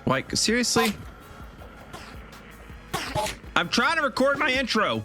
Like, seriously? I'm trying to record my intro.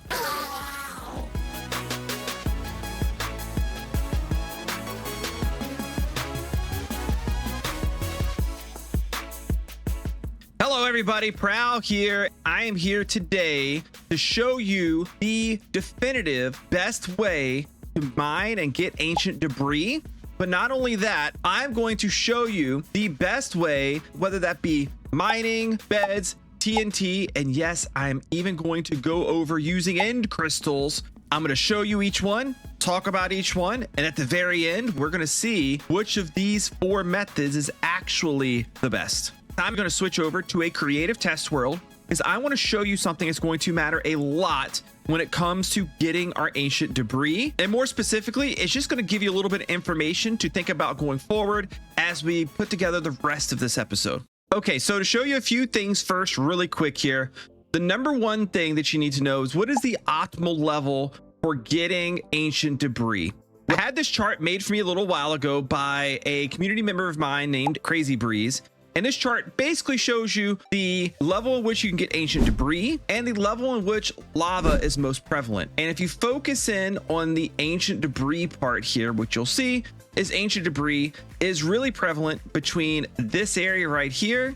Hello everybody, Prowl here. I am here today to show you the definitive best way to mine and get ancient debris. But not only that, I'm going to show you the best way, whether that be mining, beds, TNT, and yes, I'm even going to go over using end crystals. I'm going to show you each one, talk about each one, and at the very end, we're going to see which of these 4 methods is actually the best. I'm going to switch over to a creative test world because I want to show you something that's going to matter a lot when it comes to getting our ancient debris. And more specifically, it's just going to give you a little bit of information to think about going forward as we put together the rest of this episode. Okay, so to show you a few things first, really quick here, the number one thing that you need to know is what is the optimal level for getting ancient debris. I had this chart made for me a little while ago by a community member of mine named Crazy Breeze. And this chart basically shows you the level in which you can get ancient debris and the level in which lava is most prevalent. And if you focus in on the ancient debris part here, what you'll see is ancient debris is really prevalent between this area right here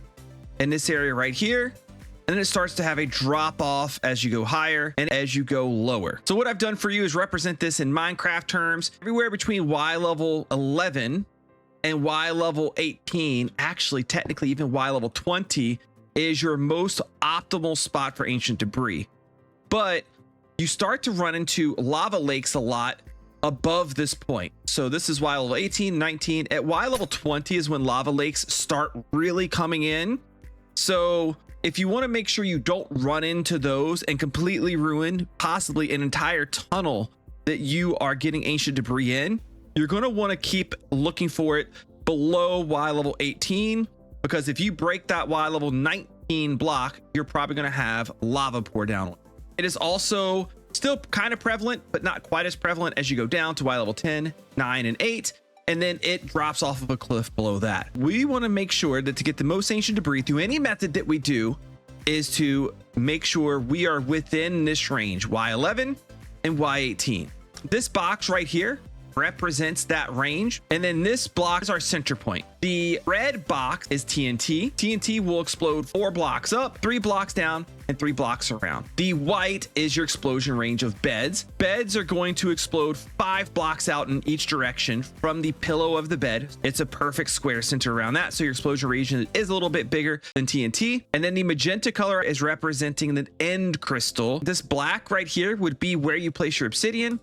and this area right here. And then it starts to have a drop off as you go higher and as you go lower. So what I've done for you is represent this in Minecraft terms, everywhere between Y level 11 and Y level 18, actually technically even Y level 20 is your most optimal spot for ancient debris. But you start to run into lava lakes a lot above this point. So this is Y level 18, 19. At Y level 20 is when lava lakes start really coming in. So if you want to make sure you don't run into those and completely ruin possibly an entire tunnel that you are getting ancient debris in, you're going to want to keep looking for it below Y level 18, because if you break that Y level 19 block, you're probably going to have lava pour down. It is also still kind of prevalent, but not quite as prevalent as you go down to Y level 10, 9, and 8. And then it drops off of a cliff below that. We want to make sure that to get the most ancient debris through any method that we do is to make sure we are within this range, Y11 and Y18. This box right here represents that range, and then this block is our center point. The red box is TNT. TNT will explode 4 blocks up, 3 blocks down, and 3 blocks around. The white is your explosion range of beds. Beds are going to explode 5 blocks out in each direction from the pillow of the bed. It's a perfect square center around that, so your explosion region is a little bit bigger than TNT. And then the magenta color is representing the end crystal. This black right here would be where you place your obsidian.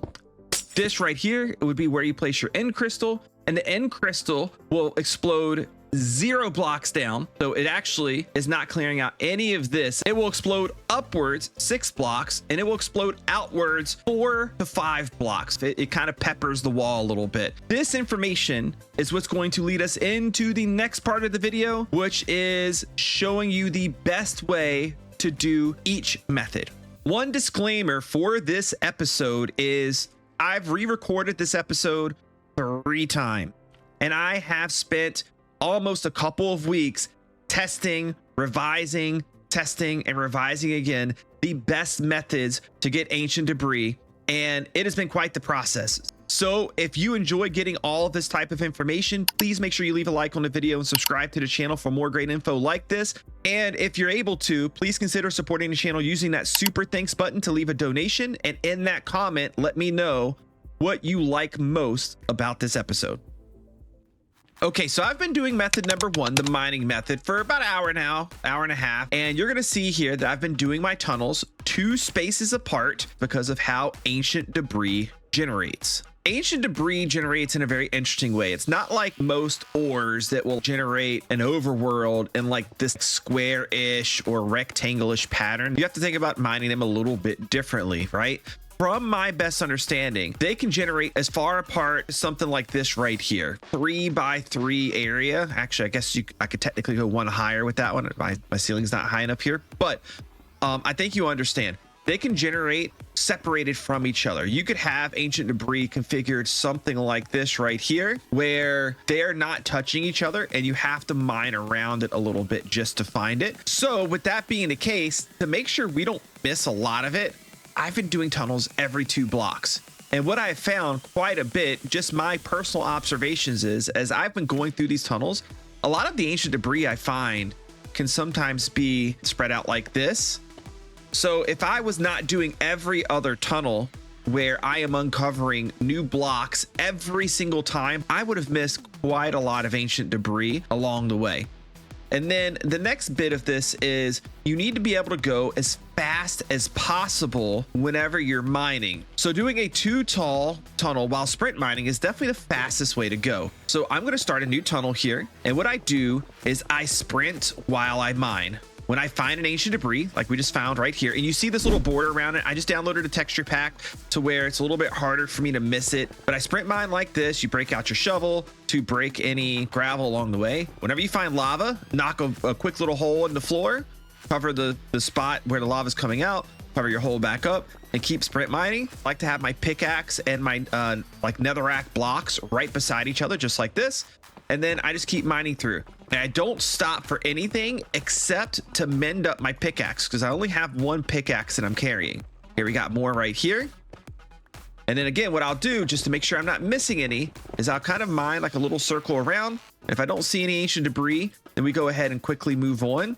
This right here, it would be where you place your end crystal, and the end crystal will explode 0 blocks down. So it actually is not clearing out any of this. It will explode upwards 6 blocks, and it will explode outwards 4 to 5 blocks. It kind of peppers the wall a little bit. This information is what's going to lead us into the next part of the video, which is showing you the best way to do each method. One disclaimer for this episode is I've re-recorded this episode 3 times, and I have spent almost a couple of weeks testing, revising, testing, and revising again the best methods to get ancient debris, and it has been quite the process. So if you enjoy getting all of this type of information, please make sure you leave a like on the video and subscribe to the channel for more great info like this. And if you're able to, please consider supporting the channel using that super thanks button to leave a donation. And in that comment, let me know what you like most about this episode. Okay, so I've been doing method number 1, the mining method, for about an hour now, hour and a half. And you're going to see here that I've been doing my tunnels 2 spaces apart because of how ancient debris generates. Ancient debris generates in a very interesting way. It's not like most ores that will generate an overworld in like this square-ish or rectangle-ish pattern. You have to think about mining them a little bit differently, right? From my best understanding, they can generate as far apart as something like this right here, 3 by 3 area. Actually, I guess I could technically go one higher with that one. My ceiling's not high enough here, but I think you understand. they can generate separated from each other. You could have ancient debris configured something like this right here, where they're not touching each other and you have to mine around it a little bit just to find it. So with that being the case, to make sure we don't miss a lot of it, I've been doing tunnels every 2 blocks. And what I found quite a bit, just my personal observations, is as I've been going through these tunnels, a lot of the ancient debris I find can sometimes be spread out like this. So if I was not doing every other tunnel where I am uncovering new blocks every single time, I would have missed quite a lot of ancient debris along the way. And then the next bit of this is you need to be able to go as fast as possible whenever you're mining. So doing a 2 tall tunnel while sprint mining is definitely the fastest way to go. So I'm going to start a new tunnel here. And what I do is I sprint while I mine. When I find an ancient debris, like we just found right here, and you see this little border around it, I just downloaded a texture pack to where it's a little bit harder for me to miss it. But I sprint mine like this. You break out your shovel to break any gravel along the way. Whenever you find lava, knock a quick little hole in the floor, cover the spot where the lava is coming out, cover your hole back up, and keep sprint mining. I like to have my pickaxe and my like netherrack blocks right beside each other, just like this. And then I just keep mining through. And I don't stop for anything except to mend up my pickaxe, because I only have 1 pickaxe that I'm carrying. Here we got more right here. And then again, what I'll do just to make sure I'm not missing any is I'll kind of mine like a little circle around. And if I don't see any ancient debris, then we go ahead and quickly move on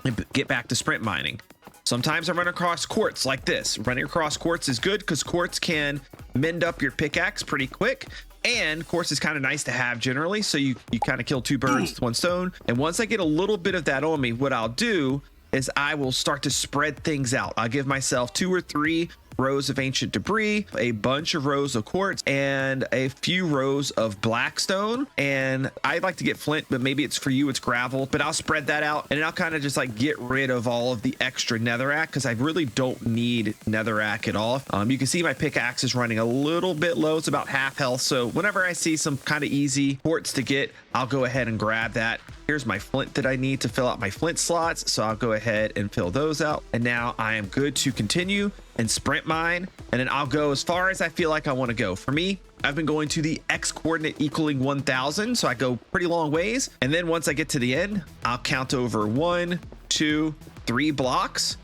and get back to sprint mining. Sometimes I run across quartz like this. Running across quartz is good because quartz can mend up your pickaxe pretty quick. And quartz is kind of nice to have generally. So you kind of kill 2 birds with 1 stone. And once I get a little bit of that on me, what I'll do is I will start to spread things out. I'll give myself 2 or 3 rows of ancient debris, a bunch of rows of quartz, and a few rows of blackstone. And I'd like to get flint, but maybe it's for you, it's gravel, but I'll spread that out and then I'll kind of just like get rid of all of the extra netherrack because I really don't need netherrack at all. You can see my pickaxe is running a little bit low. It's about half health. So whenever I see some kind of easy quartz to get, I'll go ahead and grab that. Here's my flint that I need to fill out my flint slots. So I'll go ahead and fill those out. And now I am good to continue and sprint mine. And then I'll go as far as I feel like I want to go. For me, I've been going to the X coordinate equaling 1000. So I go pretty long ways. And then once I get to the end, I'll count over 1, 2, 3 blocks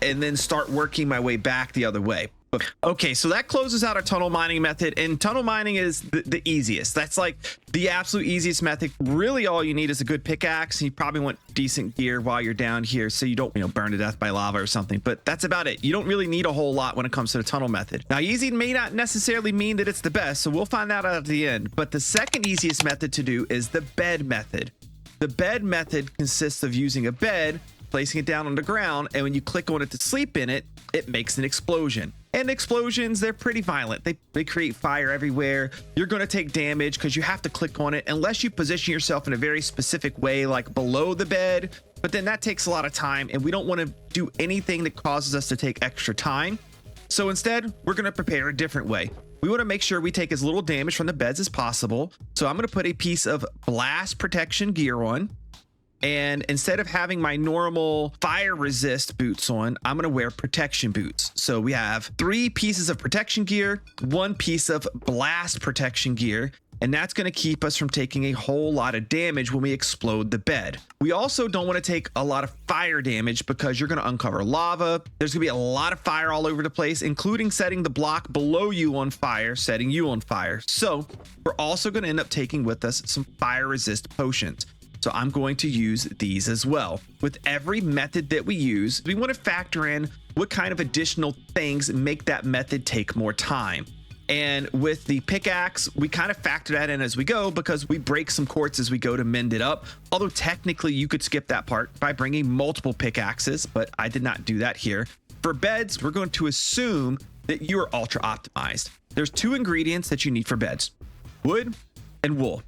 and then start working my way back the other way. Okay, so that closes out our tunnel mining method, and tunnel mining is the easiest. That's like the absolute easiest method. Really all you need is a good pickaxe, and you probably want decent gear while you're down here so you don't, burn to death by lava or something, but that's about it. You don't really need a whole lot when it comes to the tunnel method. Now, easy may not necessarily mean that it's the best, so we'll find that out at the end, but the second easiest method to do is the bed method. The bed method consists of using a bed, placing it down on the ground, and when you click on it to sleep in it, it makes an explosion. And explosions, they're pretty violent. They create fire everywhere. You're going to take damage because you have to click on it unless you position yourself in a very specific way, like below the bed. But then that takes a lot of time, and we don't want to do anything that causes us to take extra time. So instead, we're going to prepare a different way. We want to make sure we take as little damage from the beds as possible. So I'm going to put a piece of blast protection gear on. And instead of having my normal fire resist boots on, I'm going to wear protection boots. So we have 3 pieces of protection gear, 1 piece of blast protection gear, and that's going to keep us from taking a whole lot of damage when we explode the bed. We also don't want to take a lot of fire damage because you're going to uncover lava. There's going to be a lot of fire all over the place, including setting the block below you on fire, setting you on fire. So we're also going to end up taking with us some fire resist potions. So I'm going to use these as well. With every method that we use, we want to factor in what kind of additional things make that method take more time. And with the pickaxe, we kind of factor that in as we go because we break some quartz as we go to mend it up. Although technically you could skip that part by bringing multiple pickaxes, but I did not do that here. For beds, we're going to assume that you are ultra optimized. There's 2 ingredients that you need for beds: wood and wool.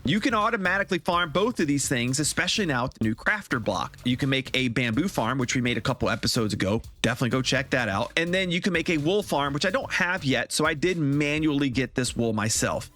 You can automatically farm both of these things, especially now with the new crafter block. You can make a bamboo farm, which we made a couple episodes ago. Definitely go check that out. And then you can make a wool farm, which I don't have yet, so I did manually get this wool myself.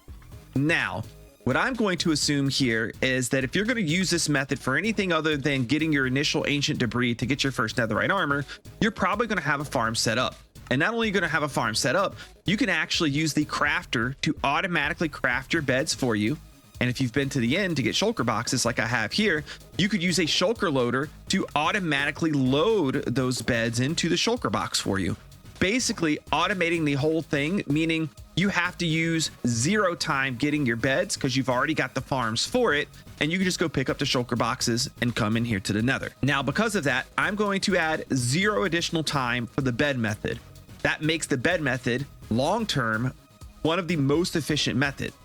Now, What I'm going to assume here is that if you're going to use this method for anything other than getting your initial ancient debris to get your first netherite armor, you're probably going to have a farm set up. And not only are you going to have a farm set up, you can actually use the crafter to automatically craft your beds for you. And if you've been to the end to get shulker boxes like I have here, you could use a shulker loader to automatically load those beds into the shulker box for you. Basically automating the whole thing, meaning you have to use 0 time getting your beds because you've already got the farms for it, and you can just go pick up the shulker boxes and come in here to the nether. Now, because of that, I'm going to add 0 additional time for the bed method. That makes the bed method long-term one of the most efficient methods.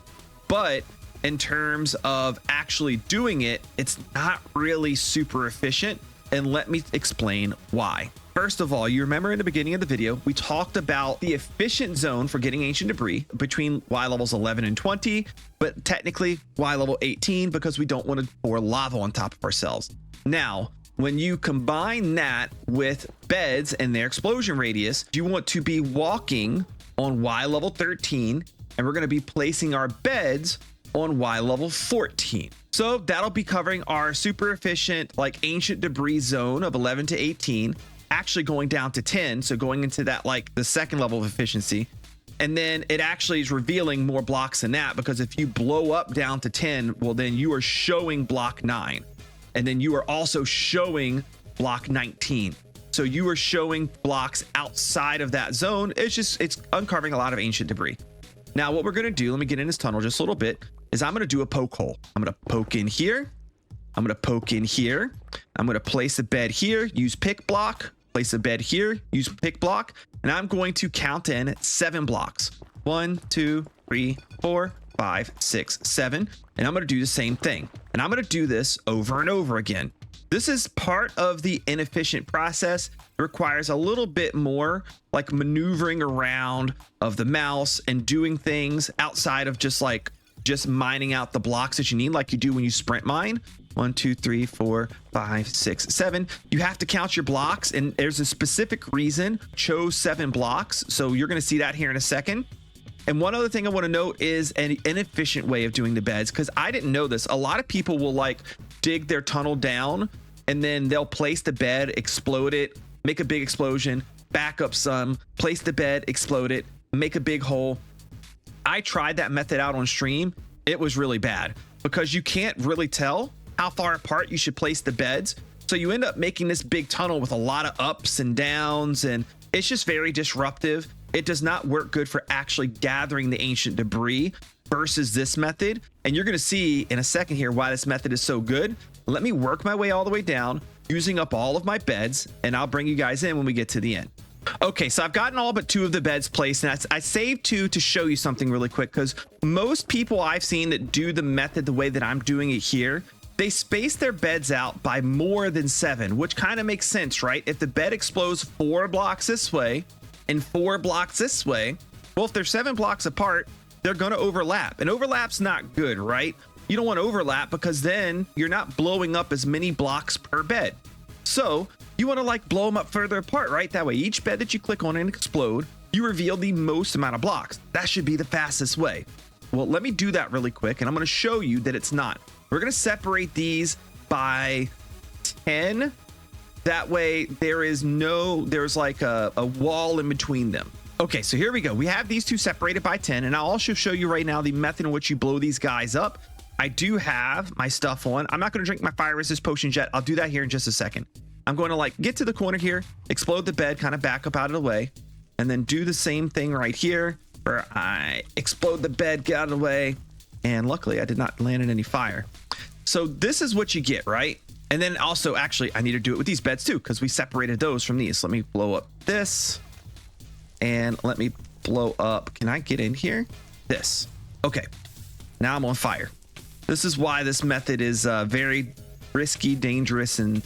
But in terms of actually doing it, it's not really super efficient. And let me explain why. First of all, you remember in the beginning of the video, we talked about the efficient zone for getting ancient debris between Y levels 11 and 20, but technically Y level 18 because we don't want to pour lava on top of ourselves. Now, when you combine that with beds and their explosion radius, you want to be walking on Y level 13, and we're going to be placing our beds on Y level 14. So that'll be covering our super efficient like ancient debris zone of 11 to 18, actually going down to 10. So going into that like the second level of efficiency. And then it actually is revealing more blocks than that, because if you blow up down to 10, well, then you are showing block 9. And then you are also showing block 19. So you are showing blocks outside of that zone. It's uncovering a lot of ancient debris. Now, what we're going to do, let me get in this tunnel just a little bit, is I'm going to do a poke hole. I'm going to poke in here. I'm going to poke in here. I'm going to place a bed here, use pick block, place a bed here, use pick block, and I'm going to count in 7 blocks. 1, 2, 3, 4, 5, 6, 7. And I'm going to do the same thing. And I'm going to do this over and over again. This is part of the inefficient process. It requires a little bit more like maneuvering around of the mouse and doing things outside of just mining out the blocks that you need, like you do when you sprint mine. 1, 2, 3, 4, 5, 6, 7. You have to count your blocks, and there's a specific reason. Chose 7 blocks, so you're going to see that here in a second. And one other thing I want to note is an inefficient way of doing the beds, because I didn't know this. A lot of people will like dig their tunnel down, and then they'll place the bed, explode it, make a big explosion, back up some, place the bed, explode it, make a big hole. I tried that method out on stream. It was really bad because you can't really tell how far apart you should place the beds. So you end up making this big tunnel with a lot of ups and downs, and it's just very disruptive. It does not work good for actually gathering the ancient debris versus this method. And you're going to see in a second here why this method is so good. Let me work my way all the way down using up all of my beds, and I'll bring you guys in when we get to the end. Okay, so I've gotten all but 2 of the beds placed, and I saved 2 to show you something really quick, because most people I've seen that do the method the way that I'm doing it here, they space their beds out by more than 7, which kind of makes sense, right? If the bed explodes 4 blocks this way and 4 blocks this way, well, if they're 7 blocks apart, they're going to overlap, and overlap's not good, right? You don't want to overlap because then you're not blowing up as many blocks per bed. So you want to like blow them up further apart, right? That way, each bed that you click on and explode, you reveal the most amount of blocks. That should be the fastest way. Well, let me do that really quick, and I'm going to show you that it's not. We're going to separate these by 10. That way there's like a wall in between them. Okay, so here we go. We have these 2 separated by 10, and I'll also show you right now the method in which you blow these guys up. I do have my stuff on. I'm not going to drink my fire resist potions yet. I'll do that here in just a second. I'm going to like get to the corner here, explode the bed, kind of back up out of the way, and then do the same thing right here where I explode the bed, get out of the way, and luckily I did not land in any fire. So this is what you get, right? And then also, actually, I need to do it with these beds too, because we separated those from these. Let me blow up this, and let me blow up. Can I get in here? This. Okay, now I'm on fire. This is why this method is very risky, dangerous, and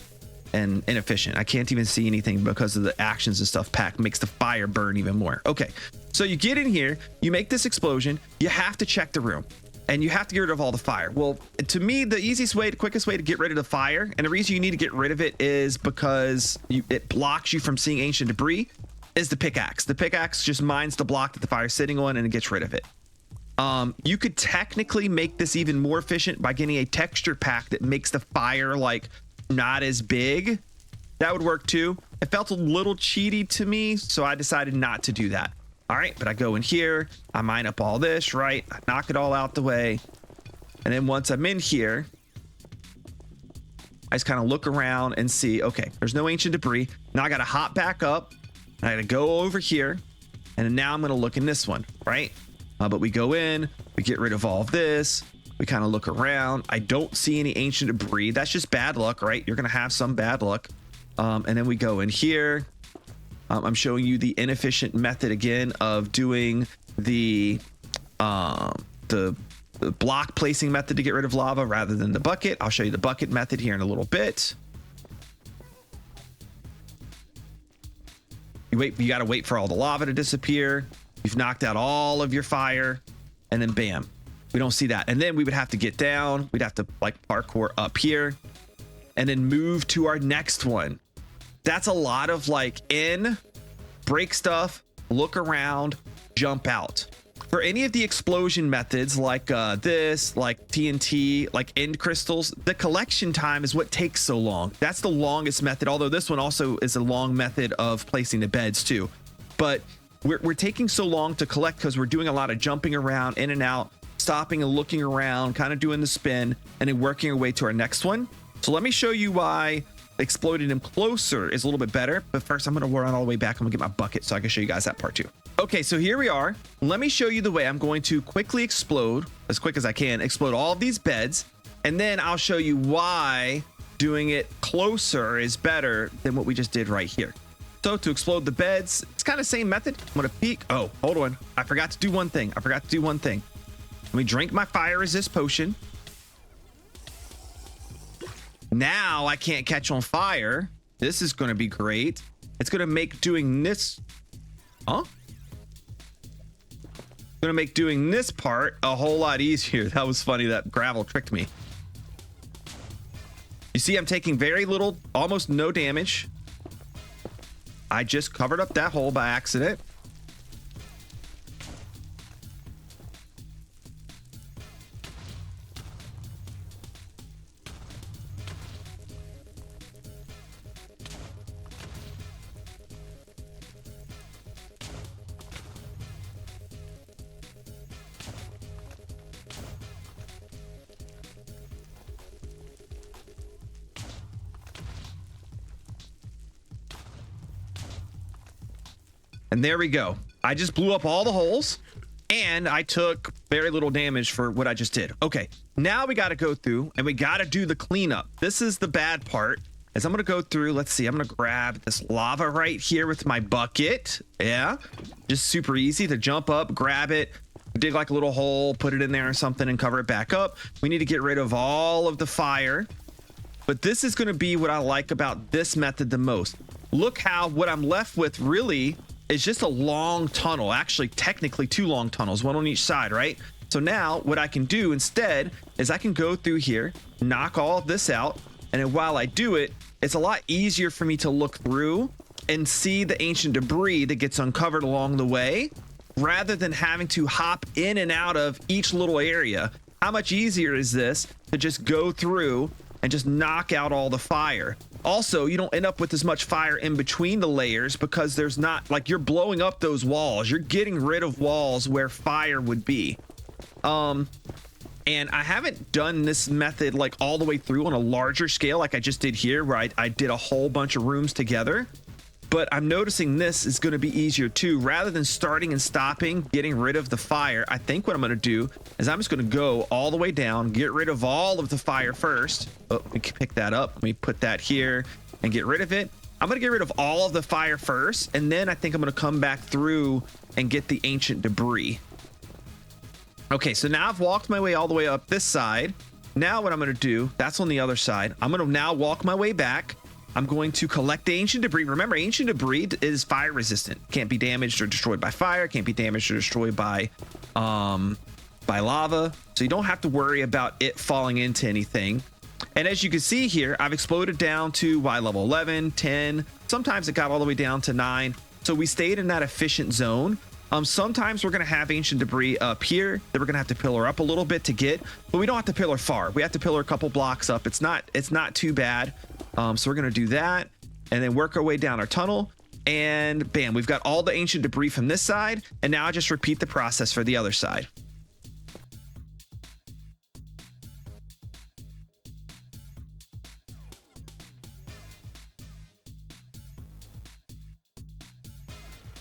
inefficient. I can't even see anything because of the actions and stuff packed. Makes the fire burn even more. Okay, so you get in here, you make this explosion, you have to check the room, and you have to get rid of all the fire. Well, to me, the easiest way, the quickest way to get rid of the fire, and the reason you need to get rid of it is because it blocks you from seeing ancient debris, is the pickaxe. The pickaxe just mines the block that the fire's sitting on, and it gets rid of it. You could technically make this even more efficient by getting a texture pack that makes the fire like not as big. That would work too. It felt a little cheaty to me, so I decided not to do that. All right, but I go in here, I mine up all this, right? I knock it all out the way. And then once I'm in here, I just kind of look around and see, okay, there's no ancient debris. Now I got to hop back up. I got to go over here. And then now I'm going to look in this one, right? But we go in, we get rid of all of this. We kind of look around. I don't see any ancient debris. That's just bad luck, right? You're going to have some bad luck. And then we go in here. I'm showing you the inefficient method again of doing the block placing method to get rid of lava rather than the bucket. I'll show you the bucket method here in a little bit. You got to wait for all the lava to disappear. You've knocked out all of your fire, and then bam, we don't see that. And then we would have to get down. We'd have to like parkour up here and then move to our next one. That's a lot of like break stuff, look around, jump out. For any of the explosion methods like this, like TNT, like end crystals, the collection time is what takes so long. That's the longest method, although this one also is a long method of placing the beds too. But we're taking so long to collect because we're doing a lot of jumping around, in and out, stopping and looking around, kind of doing the spin, and then working our way to our next one. So let me show you why exploding them closer is a little bit better. But first, I'm going to run all the way back. I'm going to get my bucket so I can show you guys that part too. Okay, so here we are. Let me show you the way I'm going to quickly explode, as quick as I can, explode all of these beds. And then I'll show you why doing it closer is better than what we just did right here. So to explode the beds, it's kind of the same method. I'm going to peek. Oh, hold on. I forgot to do one thing. Let me drink my fire resist potion. Now I can't catch on fire. This is going to be great. It's going to make doing this. Huh? Going to make doing this part a whole lot easier. That was funny. That gravel tricked me. You see, I'm taking very little, almost no damage. I just covered up that hole by accident. And there we go. I just blew up all the holes and I took very little damage for what I just did. Okay, now we got to go through and we got to do the cleanup. This is the bad part. As I'm going to go through, let's see, I'm going to grab this lava right here with my bucket. Yeah, just super easy to jump up, grab it, dig like a little hole, put it in there or something and cover it back up. We need to get rid of all of the fire. But this is going to be what I like about this method the most. Look how what I'm left with really is just a long tunnel, actually technically two long tunnels, one on each side, right? So now what I can do instead is I can go through here, knock all of this out, and then while I do it, it's a lot easier for me to look through and see the ancient debris that gets uncovered along the way, rather than having to hop in and out of each little area. How much easier is this to just go through and just knock out all the fire? Also, you don't end up with as much fire in between the layers because there's not, like, you're blowing up those walls. You're getting rid of walls where fire would be. And I haven't done this method like all the way through on a larger scale like I just did here, where I did a whole bunch of rooms together. But I'm noticing this is going to be easier too. Rather than starting and stopping, getting rid of the fire, I think what I'm going to do is I'm just going to go all the way down, get rid of all of the fire first. Oh, we can pick that up. Let me put that here and get rid of it. I'm going to get rid of all of the fire first, and then I think I'm going to come back through and get the ancient debris. Okay, so now I've walked my way all the way up this side. Now what I'm going to do, that's on the other side. I'm going to now walk my way back. I'm going to collect the ancient debris. Remember, ancient debris is fire resistant. Can't be damaged or destroyed by fire. Can't be damaged or destroyed by lava. So you don't have to worry about it falling into anything. And as you can see here, I've exploded down to Y level 11, 10. Sometimes it got all the way down to 9. So we stayed in that efficient zone. Sometimes we're going to have ancient debris up here that we're going to have to pillar up a little bit to get, but we don't have to pillar far. We have to pillar a couple blocks up. It's not too bad. So we're going to do that and then work our way down our tunnel, and bam, we've got all the ancient debris from this side. And now I just repeat the process for the other side.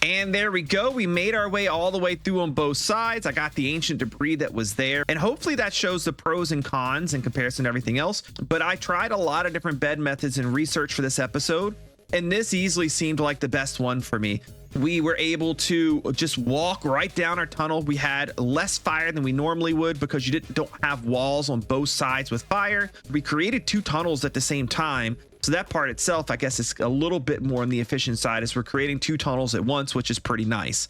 And there we go. We made our way all the way through on both sides. I got the ancient debris that was there, and hopefully that shows the pros and cons in comparison to everything else. But I tried a lot of different bed methods and research for this episode, and this easily seemed like the best one for me. We were able to just walk right down our tunnel. We had less fire than we normally would because you don't have walls on both sides with fire. We created 2 tunnels at the same time. So that part itself, I guess, is a little bit more on the efficient side, as we're creating 2 tunnels at once, which is pretty nice.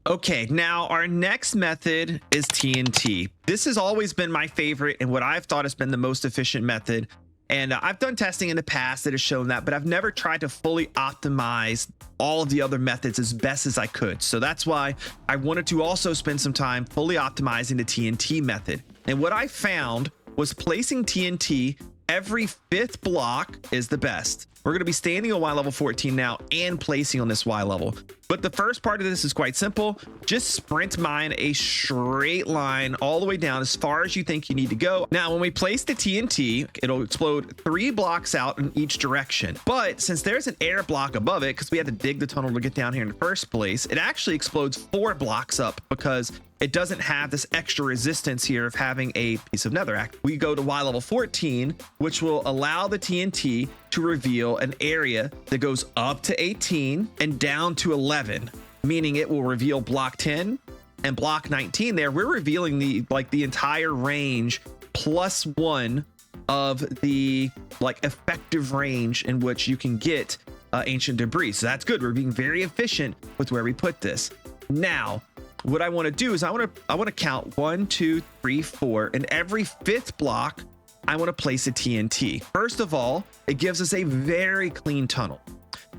Okay, now our next method is TNT. This has always been my favorite and what I've thought has been the most efficient method. And I've done testing in the past that has shown that, but I've never tried to fully optimize all of the other methods as best as I could. So that's why I wanted to also spend some time fully optimizing the TNT method. And what I found was placing TNT every 5th block is the best. We're going to be standing on Y level 14 now and placing on this Y level. But the first part of this is quite simple. Just sprint mine a straight line all the way down as far as you think you need to go. Now, when we place the TNT, it'll explode 3 blocks out in each direction. But since there's an air block above it, because we had to dig the tunnel to get down here in the first place, it actually explodes 4 blocks up because it doesn't have this extra resistance here of having a piece of netherrack. We go to Y level 14, which will allow the TNT to reveal an area that goes up to 18 and down to 11, meaning it will reveal block 10 and block 19 there. We're revealing the entire range plus 1 of the effective range in which you can get ancient debris. So that's good. We're being very efficient with where we put this. Now, what I want to do is I want to count 1, 2, 3, 4, and every 5th block I want to place a TNT. First of all, it gives us a very clean tunnel.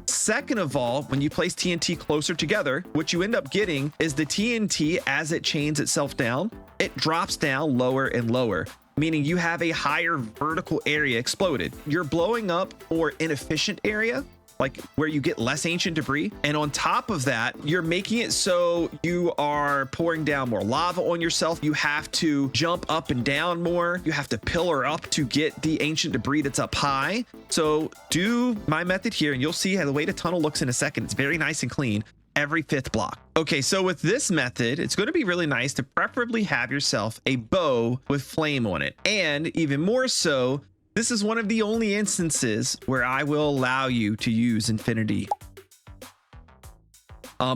Second of all, when you place TNT closer together, what you end up getting is the TNT, as it chains itself down, it drops down lower and lower, meaning you have a higher vertical area exploded. You're blowing up more inefficient area, like where you get less ancient debris. And on top of that, you're making it so you are pouring down more lava on yourself. You have to jump up and down more. You have to pillar up to get the ancient debris that's up high. So do my method here and you'll see how the way the tunnel looks in a second. It's very nice and clean every 5th block. Okay, so with this method, it's going to be really nice to preferably have yourself a bow with flame on it. And even more so, this is one of the only instances where I will allow you to use infinity.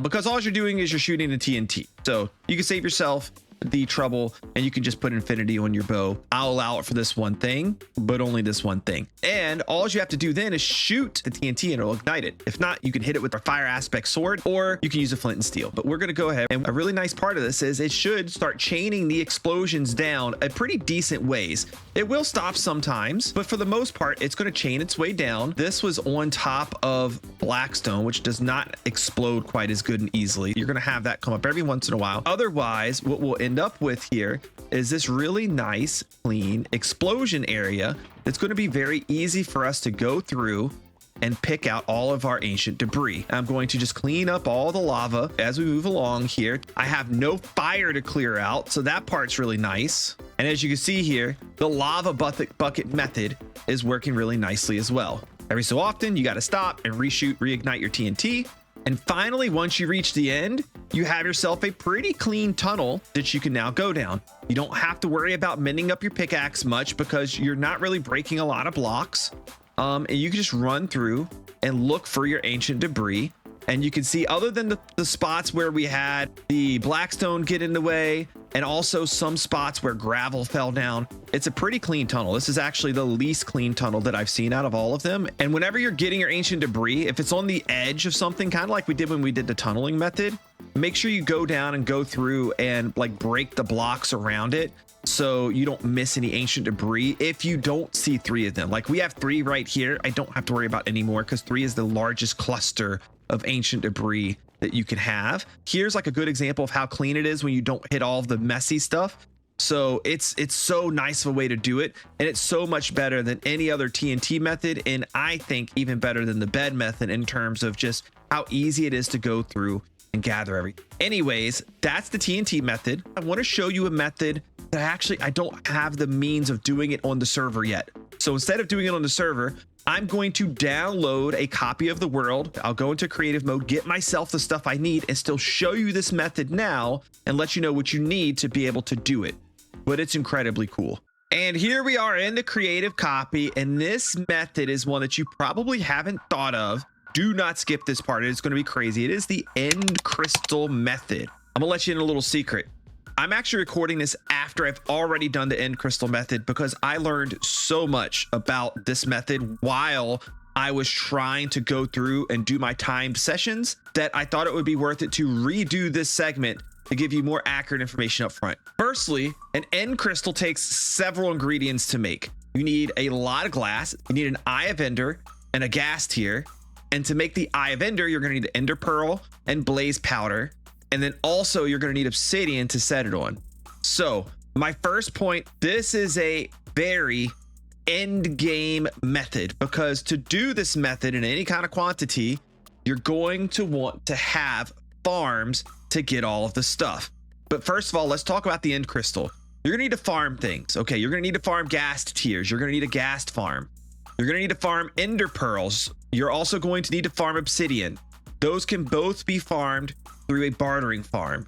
Because all you're doing is you're shooting the TNT. So you can save yourself the trouble and you can just put infinity on your bow. I'll allow it for this one thing, but only this one thing. And all you have to do then is shoot the TNT and it'll ignite it. If not, you can hit it with a fire aspect sword or you can use a flint and steel. But we're going to go ahead, and a really nice part of this is it should start chaining the explosions down a pretty decent ways. It will stop sometimes, but for the most part, it's going to chain its way down. This was on top of blackstone, which does not explode quite as good and easily. You're going to have that come up every once in a while. Otherwise, what we'll end up with here is this really nice, clean explosion area that's going to be very easy for us to go through and pick out all of our ancient debris. I'm going to just clean up all the lava as we move along here. I have no fire to clear out, so that part's really nice. And as you can see here, the lava bucket method is working really nicely as well. Every so often, you got to stop and reignite your TNT. And finally, once you reach the end, you have yourself a pretty clean tunnel that you can now go down. You don't have to worry about mending up your pickaxe much because you're not really breaking a lot of blocks. And you can just run through and look for your ancient debris. And you can see, other than the spots where we had the blackstone get in the way, and also some spots where gravel fell down, it's a pretty clean tunnel. This is actually the least clean tunnel that I've seen out of all of them. And whenever you're getting your ancient debris, if it's on the edge of something, kind of like we did when we did the tunneling method, make sure you go down and go through and break the blocks around it, so you don't miss any ancient debris. If you don't see 3 of them, like we have 3 right here, I don't have to worry about any more because 3 is the largest cluster of ancient debris that you can have. Here's like a good example of how clean it is when you don't hit all of the messy stuff. So it's so nice of a way to do it, and it's so much better than any other TNT method, and I think even better than the bed method in terms of just how easy it is to go through and gather everything. Anyways, that's the TNT method. I want to show you a method that actually I don't have the means of doing it on the server yet. So instead of doing it on the server, I'm going to download a copy of the world. I'll go into creative mode, get myself the stuff I need, and still show you this method now and let you know what you need to be able to do it. But it's incredibly cool. And here we are in the creative copy, and this method is one that you probably haven't thought of. Do not skip this part. It's going to be crazy. It is the end crystal method. I'm gonna let you in a little secret. I'm actually recording this after I've already done the end crystal method because I learned so much about this method while I was trying to go through and do my timed sessions that I thought it would be worth it to redo this segment to give you more accurate information up front. Firstly, an end crystal takes several ingredients to make. You need a lot of glass, you need an eye of ender and a gas tier. And to make the eye of ender, you're gonna need ender pearl and blaze powder. And then also you're gonna need obsidian to set it on. So my first point, this is a very end game method, because to do this method in any kind of quantity, you're going to want to have farms to get all of the stuff. But first of all, let's talk about the end crystal. You're gonna need to farm things. Okay, you're gonna need to farm ghast tiers. You're gonna need a ghast farm. You're gonna need to farm ender pearls. You're also going to need to farm obsidian. Those can both be farmed through a bartering farm.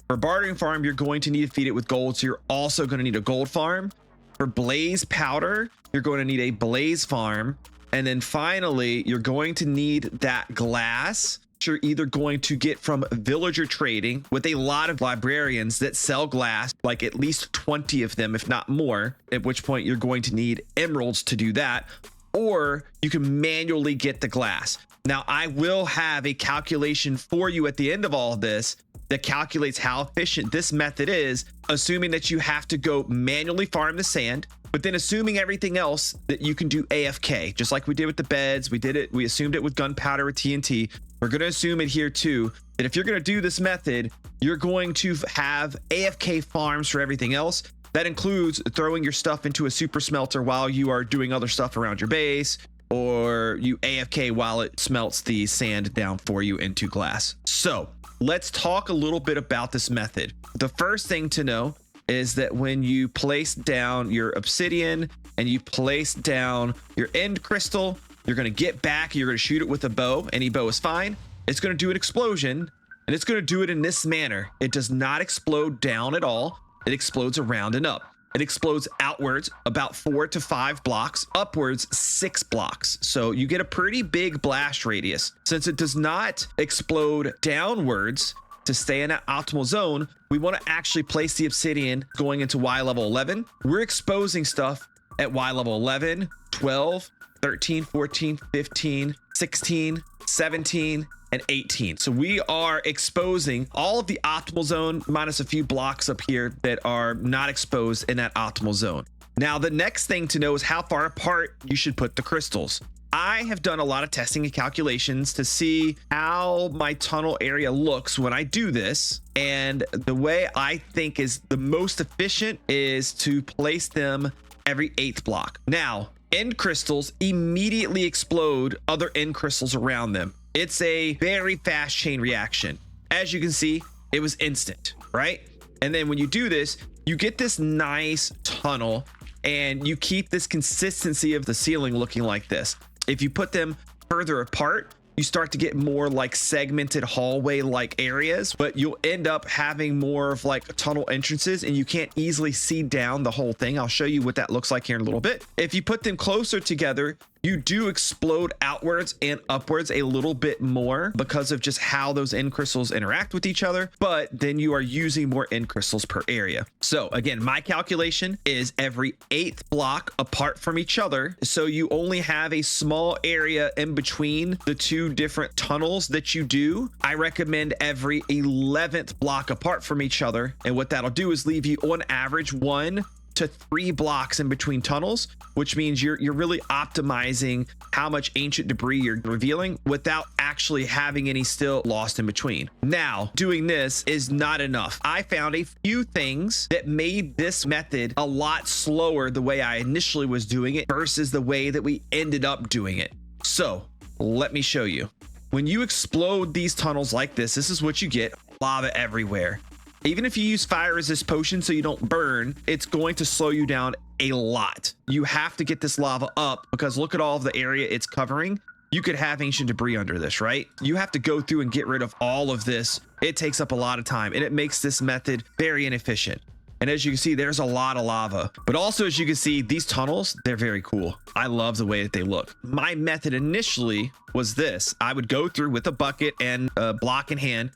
For a bartering farm, you're going to need to feed it with gold, so you're also gonna need a gold farm. For blaze powder, you're going to need a blaze farm. And then finally, you're going to need that glass. You're either going to get from villager trading with a lot of librarians that sell glass, like at least 20 of them, if not more, at which point you're going to need emeralds to do that, or you can manually get the glass. Now, I will have a calculation for you at the end of all of this that calculates how efficient this method is, assuming that you have to go manually farm the sand, but then assuming everything else that you can do AFK, just like we did with the beds. We assumed it with gunpowder with TNT. We're going to assume it here too, that if you're going to do this method, you're going to have AFK farms for everything else. That includes throwing your stuff into a super smelter while you are doing other stuff around your base, or you AFK while it smelts the sand down for you into glass. So let's talk a little bit about this method. The first thing to know is that when you place down your obsidian and you place down your end crystal, you're going to get back, you're going to shoot it with a bow. Any bow is fine. It's going to do an explosion, and it's going to do it in this manner. It does not explode down at all. It explodes around and up. It explodes outwards about 4 to 5 blocks, upwards 6 blocks. So you get a pretty big blast radius. Since it does not explode downwards to stay in that optimal zone, we want to actually place the obsidian going into Y level 11. We're exposing stuff at Y level 11, 12, 13, 14, 15, 16, 17, and 18. So we are exposing all of the optimal zone minus a few blocks up here that are not exposed in that optimal zone. Now, the next thing to know is how far apart you should put the crystals. I have done a lot of testing and calculations to see how my tunnel area looks when I do this. And the way I think is the most efficient is to place them every 8th block. Now, end crystals immediately explode other end crystals around them. It's a very fast chain reaction. As you can see, it was instant, right? And then when you do this, you get this nice tunnel and you keep this consistency of the ceiling looking like this. If you put them further apart, you start to get more like segmented hallway like areas, but you'll end up having more of like tunnel entrances and you can't easily see down the whole thing. I'll show you what that looks like here in a little bit. If you put them closer together, you do explode outwards and upwards a little bit more because of just how those end crystals interact with each other, but then you are using more end crystals per area. So again, my calculation is every 8th block apart from each other. So you only have a small area in between the two different tunnels that you do. I recommend every 11th block apart from each other. And what that'll do is leave you on average 1 to 3 blocks in between tunnels, which means you're really optimizing how much ancient debris you're revealing without actually having any still lost in between. Now, doing this is not enough. I found a few things that made this method a lot slower the way I initially was doing it versus the way that we ended up doing it. So let me show you. When you explode these tunnels like this is what you get: lava everywhere. Even if you use fire resist potion so you don't burn, it's going to slow you down a lot. You have to get this lava up because look at all of the area it's covering. You could have ancient debris under this, right? You have to go through and get rid of all of this. It takes up a lot of time and it makes this method very inefficient. And as you can see, there's a lot of lava. But also, as you can see, these tunnels, they're very cool. I love the way that they look. My method initially was this. I would go through with a bucket and a block in hand.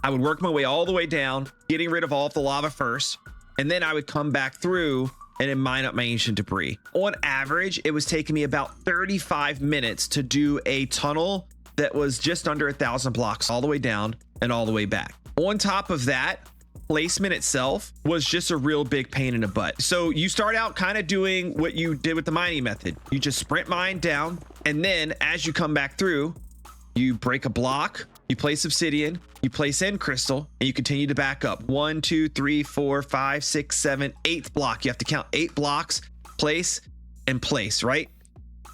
I would work my way all the way down, getting rid of all of the lava first, and then I would come back through and then mine up my ancient debris. On average, it was taking me about 35 minutes to do a tunnel that was just under 1,000 blocks all the way down and all the way back. On top of that, placement itself was just a real big pain in the butt. So you start out kind of doing what you did with the mining method. You just sprint mine down, and then as you come back through, you break a block, you place obsidian, you place end crystal, and you continue to back up. 1, 2, 3, 4, 5, 6, 7, 8th block. You have to count 8 blocks, place and place, right?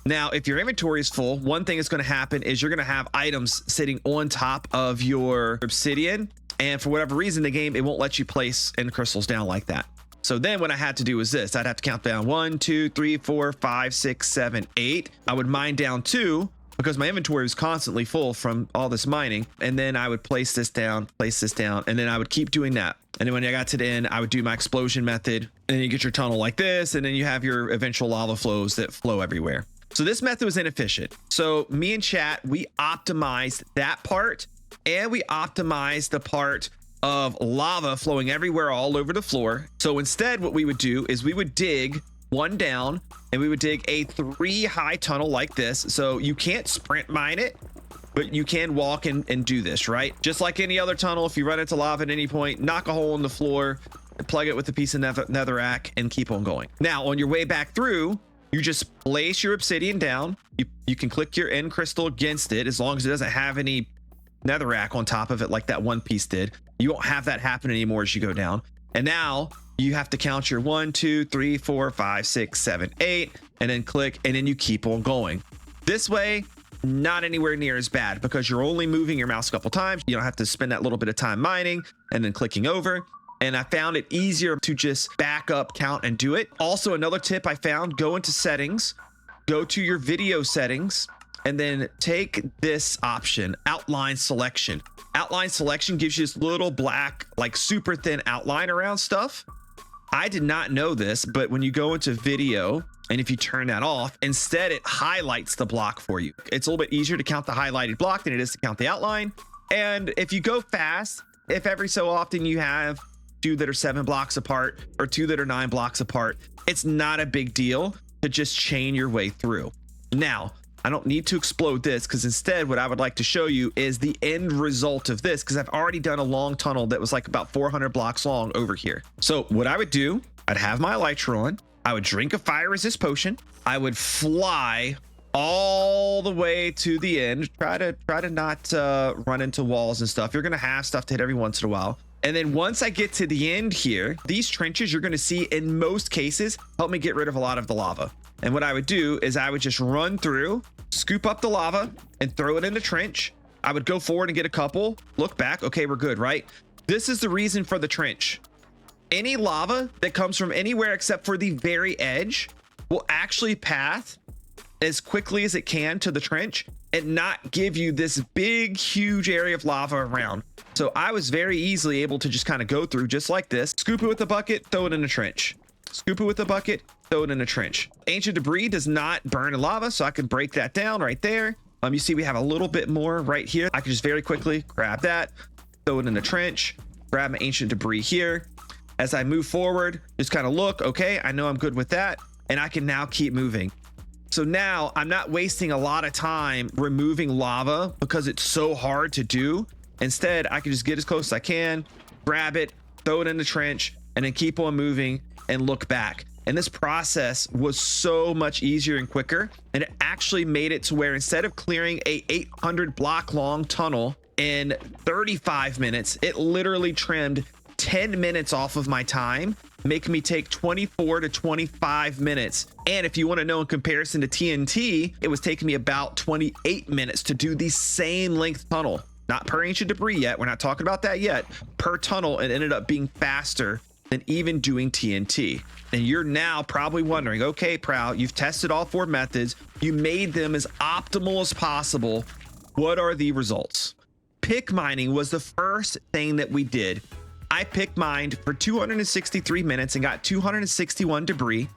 Now, if your inventory is full, one thing that's going to happen is you're going to have items sitting on top of your obsidian. And for whatever reason, the game, it won't let you place end crystals down like that. So then what I had to do was this. I'd have to count down 1, 2, 3, 4, 5, 6, 7, 8. I would mine down 2 because my inventory was constantly full from all this mining. And then I would place this down, and then I would keep doing that. And then when I got to the end, I would do my explosion method, and then you get your tunnel like this, and then you have your eventual lava flows that flow everywhere. So this method was inefficient. So me and chat, we optimized that part, and we optimized the part of lava flowing everywhere all over the floor. So instead, what we would do is we would dig one down, and we would dig a 3 high tunnel like this. So you can't sprint mine it, but you can walk and do this, right? Just like any other tunnel, if you run into lava at any point, knock a hole in the floor, plug it with a piece of netherrack, and keep on going. Now, on your way back through, you just place your obsidian down. You can click your end crystal against it as long as it doesn't have any netherrack on top of it like that one piece did. You won't have that happen anymore as you go down. And now you have to count your 1, 2, 3, 4, 5, 6, 7, 8, and then click, and then you keep on going. This way, not anywhere near as bad because you're only moving your mouse a couple times. You don't have to spend that little bit of time mining and then clicking over. And I found it easier to just back up, count, and do it. Also, another tip I found, go into settings, go to your video settings, and then take this option, outline selection. Outline selection gives you this little black, like super thin outline around stuff. I did not know this, but when you go into video, and if you turn that off, instead it highlights the block for you. It's a little bit easier to count the highlighted block than it is to count the outline. And if you go fast, if every so often you have 2 that are 7 blocks apart or 2 that are 9 blocks apart, it's not a big deal to just chain your way through. Now, I don't need to explode this because instead what I would like to show you is the end result of this, because I've already done a long tunnel that was like about 400 blocks long over here. So what I would do, I'd have my elytra on, I would drink a fire resist potion, I would fly all the way to the end, try to not run into walls and stuff. You're gonna have stuff to hit every once in a while. And then once I get to the end here, these trenches you're going to see in most cases help me get rid of a lot of the lava. And what I would do is I would just run through, scoop up the lava and throw it in the trench. I would go forward and get a couple, look back. Okay, we're good, right? This is the reason for the trench. Any lava that comes from anywhere except for the very edge will actually path as quickly as it can to the trench and not give you this big, huge area of lava around. So I was very easily able to just kind of go through just like this, scoop it with a bucket, throw it in a trench, scoop it with a bucket, throw it in a trench. Ancient debris does not burn in lava, so I can break that down right there. You see we have a little bit more right here. I can just very quickly grab that, throw it in a trench, grab my ancient debris here. As I move forward, just kind of look, okay, I know I'm good with that, and I can now keep moving. So now I'm not wasting a lot of time removing lava because it's so hard to do. Instead, I can just get as close as I can, grab it, throw it in the trench, and then keep on moving and look back. And this process was so much easier and quicker. And it actually made it to where instead of clearing a 800 block long tunnel in 35 minutes, it literally trimmed 10 minutes off of my time, making me take 24 to 25 minutes. And if you want to know in comparison to TNT, it was taking me about 28 minutes to do the same length tunnel. Not per ancient debris yet. We're not talking about that yet. Per tunnel, it ended up being faster than even doing TNT. And you're now probably wondering, okay, Prow, you've tested all 4 methods. You made them as optimal as possible. What are the results? Pick mining was the first thing that we did. I pick mined for 263 minutes and got 261 debris.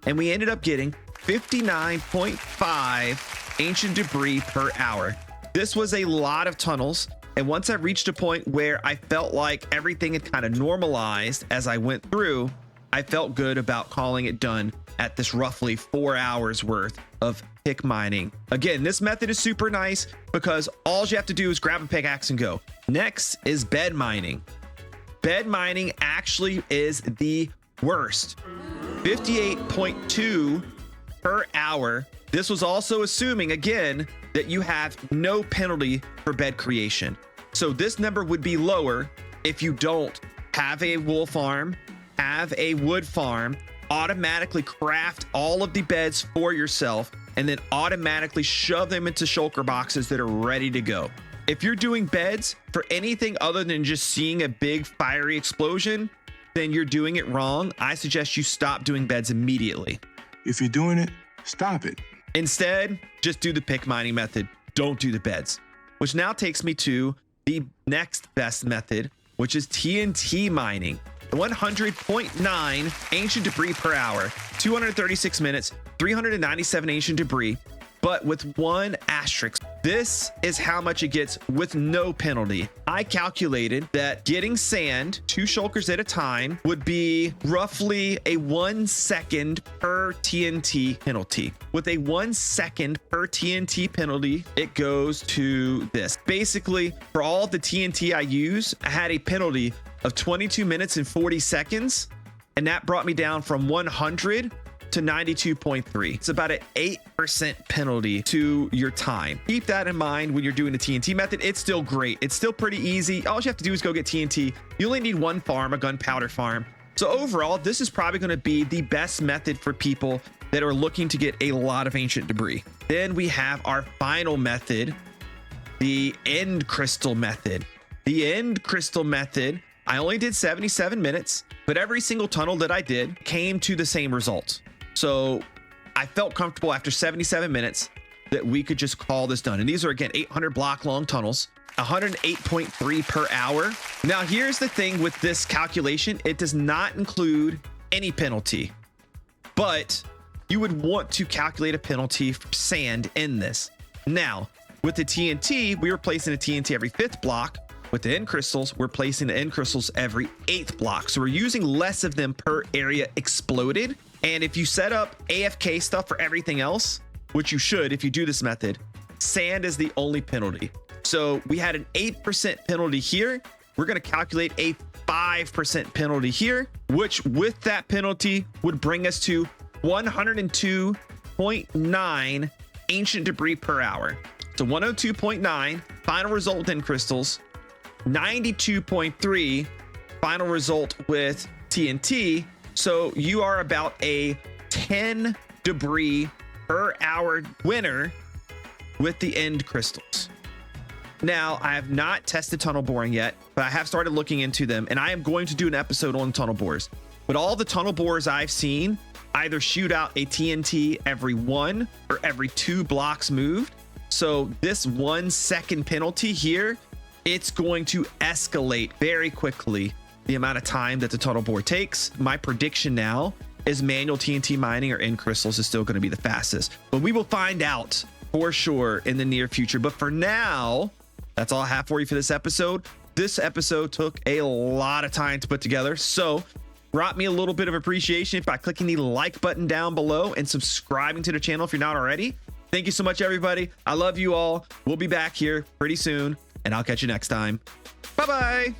And we ended up getting 59.5 ancient debris per hour. This was a lot of tunnels. And once I reached a point where I felt like everything had kind of normalized as I went through, I felt good about calling it done at this roughly 4 hours worth of pick mining. Again, this method is super nice because all you have to do is grab a pickaxe and go. Next is bed mining. Bed mining actually is the worst. 58.2 per hour. This was also assuming, again, that you have no penalty for bed creation. So this number would be lower if you don't have a wool farm, have a wood farm, automatically craft all of the beds for yourself, and then automatically shove them into shulker boxes that are ready to go. If you're doing beds for anything other than just seeing a big fiery explosion, then you're doing it wrong. I suggest you stop doing beds immediately. If you're doing it, stop it. Instead, just do the pick mining method. Don't do the beds. Which now takes me to the next best method, which is TNT mining. 100.9 ancient debris per hour, 236 minutes, 397 ancient debris, but with one asterisk. This is how much it gets with no penalty. I calculated that getting sand 2 shulkers at a time would be roughly a 1 second per TNT penalty. With a 1 second per TNT penalty, it goes to this. Basically, for all of the TNT I use, I had a penalty of 22 minutes and 40 seconds, and that brought me down from 100 to 92.3. It's about an 8% penalty to your time. Keep that in mind when you're doing the TNT method. It's still great. It's still pretty easy. All you have to do is go get TNT. You only need 1 farm, a gunpowder farm. So overall, this is probably going to be the best method for people that are looking to get a lot of ancient debris. Then we have our final method, the end crystal method. The end crystal method, I only did 77 minutes, but every single tunnel that I did came to the same result. So I felt comfortable after 77 minutes that we could just call this done. And these are, again, 800 block long tunnels, 108.3 per hour. Now, here's the thing with this calculation. It does not include any penalty, but you would want to calculate a penalty for sand in this. Now, with the TNT, we were placing a TNT every 5th block. With the end crystals, we're placing the end crystals every 8th block. So we're using less of them per area exploded. And if you set up AFK stuff for everything else, which you should if you do this method, sand is the only penalty. So we had an 8% penalty here. We're going to calculate a 5% penalty here, which with that penalty would bring us to 102.9 ancient debris per hour. So 102.9 final result with end crystals, 92.3 final result with TNT. So you are about a 10 debris per hour winner with the end crystals. Now, I have not tested tunnel boring yet, but I have started looking into them, and I am going to do an episode on tunnel borers. But all the tunnel borers I've seen either shoot out a TNT every 1 or every 2 blocks moved. So this 1 second penalty here, it's going to escalate very quickly the amount of time that the tunnel bore takes. My prediction now is manual TNT mining or end crystals is still going to be the fastest, but we will find out for sure in the near future. But for now, that's all I have for you for this episode. This episode took a lot of time to put together, so drop me a little bit of appreciation by clicking the like button down below and subscribing to the channel if you're not already. Thank you so much, everybody. I love you all. We'll be back here pretty soon, and I'll catch you next time. Bye-bye.